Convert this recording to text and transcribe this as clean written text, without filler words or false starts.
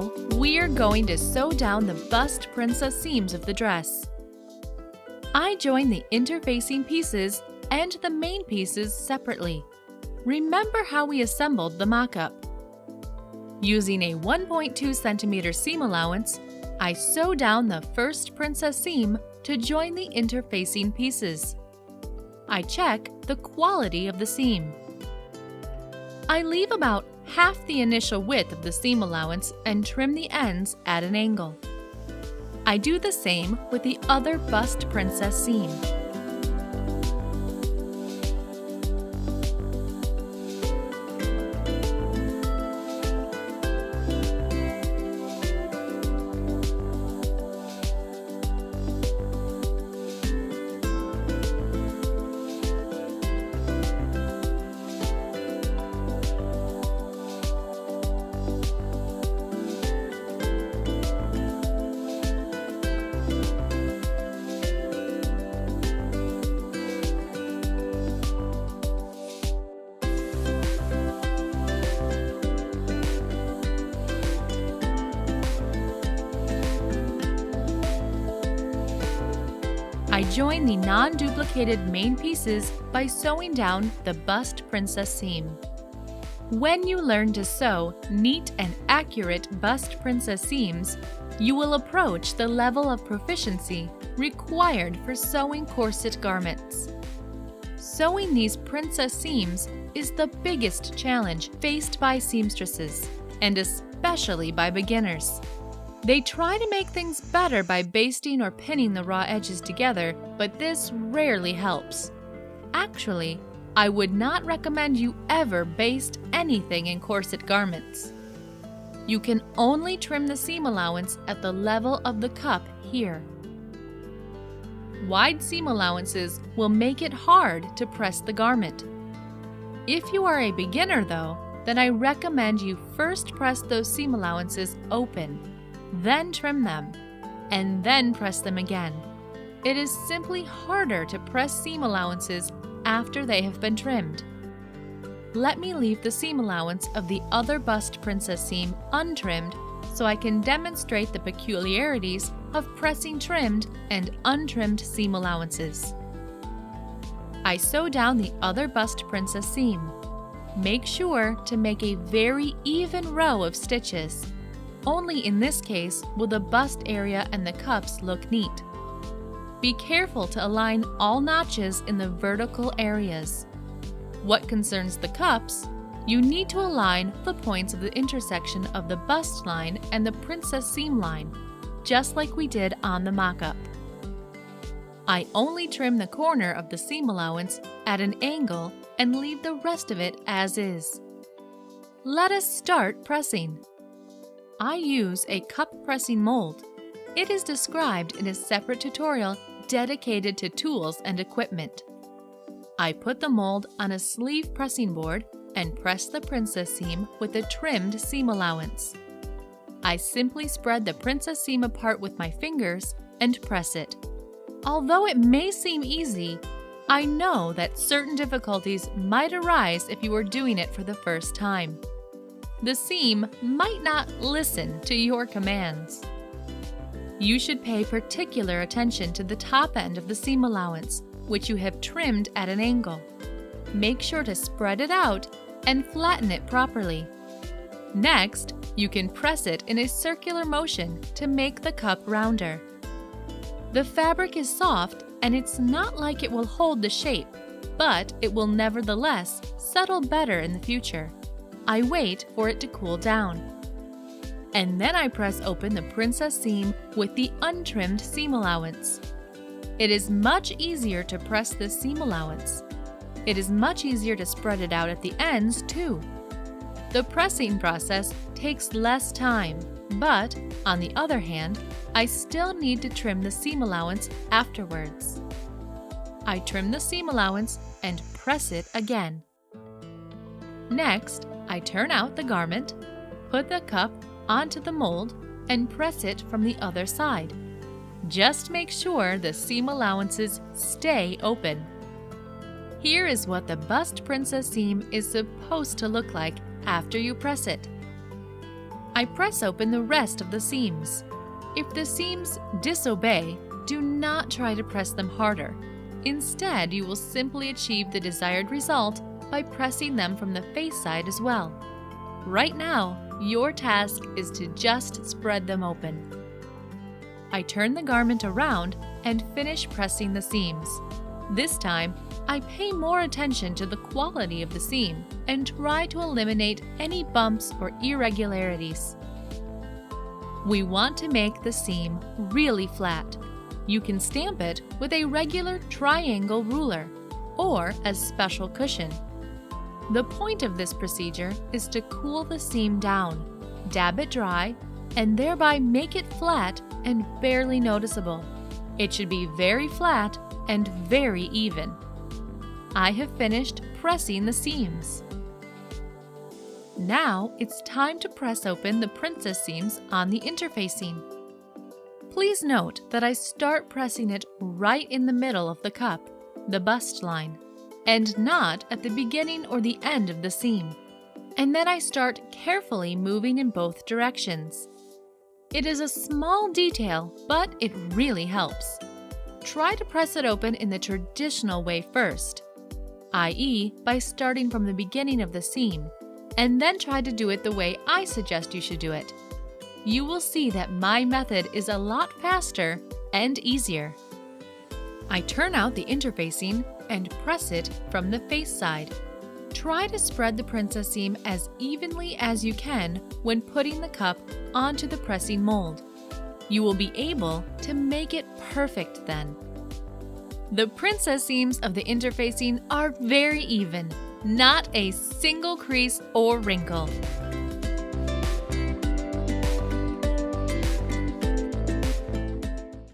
Now, we're going to sew down the bust princess seams of the dress. I join the interfacing pieces and the main pieces separately. Remember how we assembled the mock-up. Using a 1.2 centimeter seam allowance, I sew down the first princess seam to join the interfacing pieces. I check the quality of the seam. I leave about half the initial width of the seam allowance and trim the ends at an angle. I do the same with the other bust princess seam. I join the non-duplicated main pieces by sewing down the bust princess seam. When you learn to sew neat and accurate bust princess seams, you will approach the level of proficiency required for sewing corset garments. Sewing these princess seams is the biggest challenge faced by seamstresses, and especially by beginners. They try to make things better by basting or pinning the raw edges together, but this rarely helps. Actually, I would not recommend you ever baste anything in corset garments. You can only trim the seam allowance at the level of the cup here. Wide seam allowances will make it hard to press the garment. If you are a beginner though, then I recommend you first press those seam allowances open, then trim them, and then press them again. It is simply harder to press seam allowances after they have been trimmed. Let me leave the seam allowance of the other bust princess seam untrimmed so I can demonstrate the peculiarities of pressing trimmed and untrimmed seam allowances. I sew down the other bust princess seam. Make sure to make a very even row of stitches. Only in this case will the bust area and the cups look neat. Be careful to align all notches in the vertical areas. What concerns the cups, you need to align the points of the intersection of the bust line and the princess seam line, just like we did on the mock-up. I only trim the corner of the seam allowance at an angle and leave the rest of it as is. Let us start pressing. I use a cup pressing mold. It is described in a separate tutorial dedicated to tools and equipment. I put the mold on a sleeve pressing board and press the princess seam with a trimmed seam allowance. I simply spread the princess seam apart with my fingers and press it. Although it may seem easy, I know that certain difficulties might arise if you are doing it for the first time. The seam might not listen to your commands. You should pay particular attention to the top end of the seam allowance, which you have trimmed at an angle. Make sure to spread it out and flatten it properly. Next, you can press it in a circular motion to make the cup rounder. The fabric is soft and it's not like it will hold the shape, but it will nevertheless settle better in the future. I wait for it to cool down. And then I press open the princess seam with the untrimmed seam allowance. It is much easier to press this seam allowance. It is much easier to spread it out at the ends too. The pressing process takes less time, but on the other hand, I still need to trim the seam allowance afterwards. I trim the seam allowance and press it again. Next, I turn out the garment, put the cup onto the mold, and press it from the other side. Just make sure the seam allowances stay open. Here is what the bust princess seam is supposed to look like after you press it. I press open the rest of the seams. If the seams disobey, do not try to press them harder. Instead, you will simply achieve the desired result by pressing them from the face side as well. Right now, your task is to just spread them open. I turn the garment around and finish pressing the seams. This time, I pay more attention to the quality of the seam and try to eliminate any bumps or irregularities. We want to make the seam really flat. You can stamp it with a regular triangle ruler or a special cushion. The point of this procedure is to cool the seam down, dab it dry, and thereby make it flat and barely noticeable. It should be very flat and very even. I have finished pressing the seams. Now it's time to press open the princess seams on the interfacing. Please note that I start pressing it right in the middle of the cup, the bust line, and not at the beginning or the end of the seam. And then I start carefully moving in both directions. It is a small detail, but it really helps. Try to press it open in the traditional way first, i.e., by starting from the beginning of the seam, and then try to do it the way I suggest you should do it. You will see that my method is a lot faster and easier. I turn out the interfacing and press it from the face side. Try to spread the princess seam as evenly as you can when putting the cup onto the pressing mold. You will be able to make it perfect then. The princess seams of the interfacing are very even, not a single crease or wrinkle.